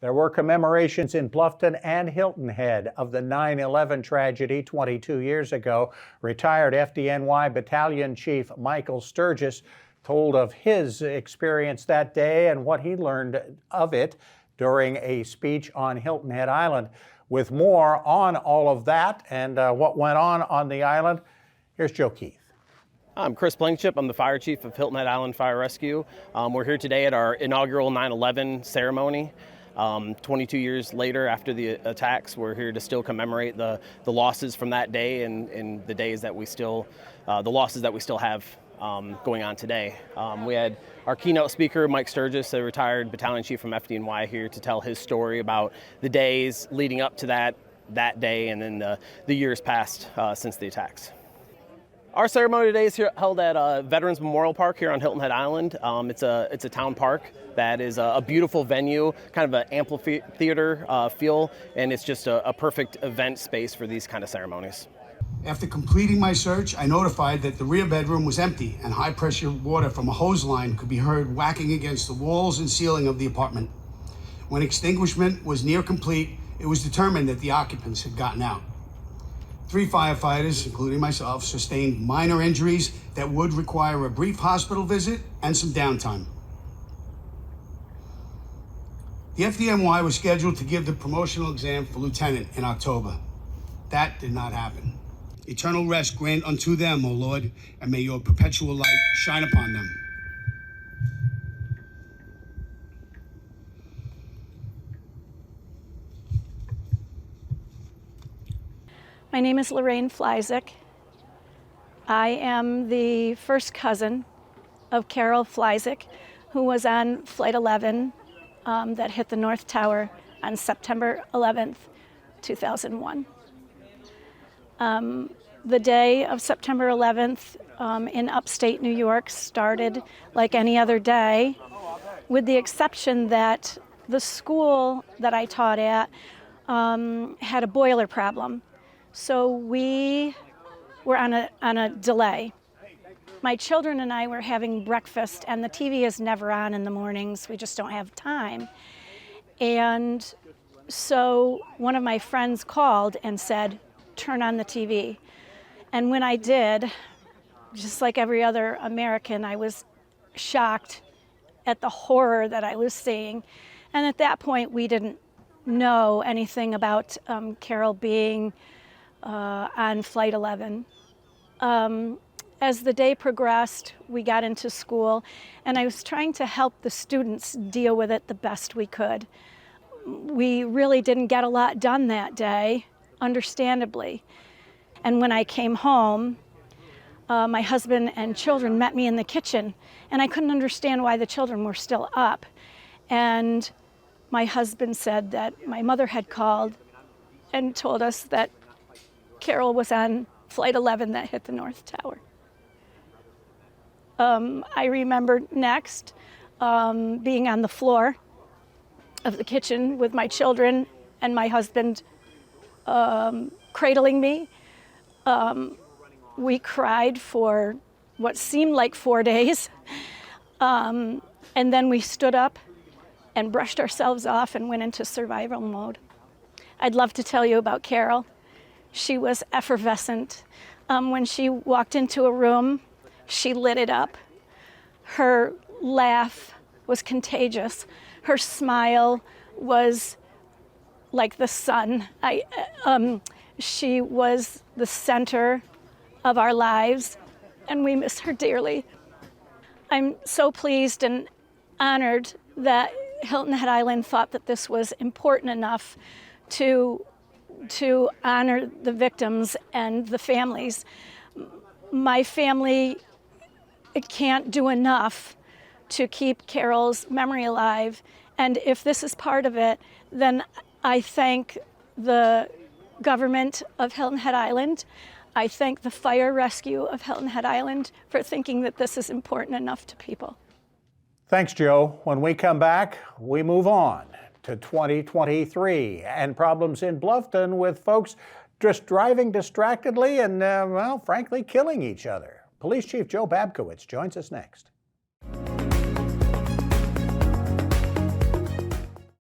There were commemorations in Bluffton and Hilton Head of the 9/11 tragedy 22 years ago. Retired FDNY Battalion Chief Michael Sturgis told of his experience that day and what he learned of it during a speech on Hilton Head Island. With more on all of that and what went on the island, here's Joe Keith. I'm Chris Blankenship. I'm the fire chief of Hilton Head Island Fire Rescue. We're here today at our inaugural 9/11 ceremony. 22 years later after the attacks, we're here to still commemorate the losses from that day and the days that we still, the losses that we still have going on today. We had our keynote speaker, Mike Sturgis, a retired battalion chief from FDNY, here to tell his story about the days leading up to that day and then the years past since the attacks. Our ceremony today is held at Veterans Memorial Park here on Hilton Head Island. It's a town park that is a beautiful venue, kind of an amphitheater feel, and it's just a perfect event space for these kind of ceremonies. After completing my search, I notified that the rear bedroom was empty and high-pressure water from a hose line could be heard whacking against the walls and ceiling of the apartment. When extinguishment was near complete, it was determined that the occupants had gotten out. 3 firefighters, including myself, sustained minor injuries that would require a brief hospital visit and some downtime. The FDNY was scheduled to give the promotional exam for lieutenant in October. That did not happen. Eternal rest grant unto them, O Lord, and may your perpetual light shine upon them. My name is Lorraine Flyzik. I am the first cousin of Carol Flyzik, who was on Flight 11 that hit the North Tower on September 11th, 2001. The day of September 11th in upstate New York started like any other day, with the exception that the school that I taught at had a boiler problem. So we were on a delay. My children and I were having breakfast, and the TV is never on in the mornings. We just don't have time. And so one of my friends called and said, "Turn on the TV." And when I did, just like every other American, I was shocked at the horror that I was seeing. And at that point, we didn't know anything about Carol being on Flight 11. As the day progressed, we got into school, and I was trying to help the students deal with it the best we could. We really didn't get a lot done that day, understandably. And when I came home, my husband and children met me in the kitchen, and I couldn't understand why the children were still up. And my husband said that my mother had called and told us that Carol was on Flight 11 that hit the North Tower. I remember next being on the floor of the kitchen with my children and my husband cradling me. We cried for what seemed like 4 days. And then we stood up and brushed ourselves off and went into survival mode. I'd love to tell you about Carol. She was effervescent. When she walked into a room, she lit it up. Her laugh was contagious. Her smile was like the sun. She was the center of our lives, and we miss her dearly. I'm so pleased and honored that Hilton Head Island thought that this was important enough to honor the victims and the families. My family can't do enough to keep Carol's memory alive, and if this is part of it, then I thank the government of Hilton Head Island. I thank the fire rescue of Hilton Head Island for thinking that this is important enough to people. Thanks, Joe. When we come back, we move on to 2023 and problems in Bluffton with folks just driving distractedly and, well, frankly, killing each other. Police Chief Joe Babkowitz joins us next.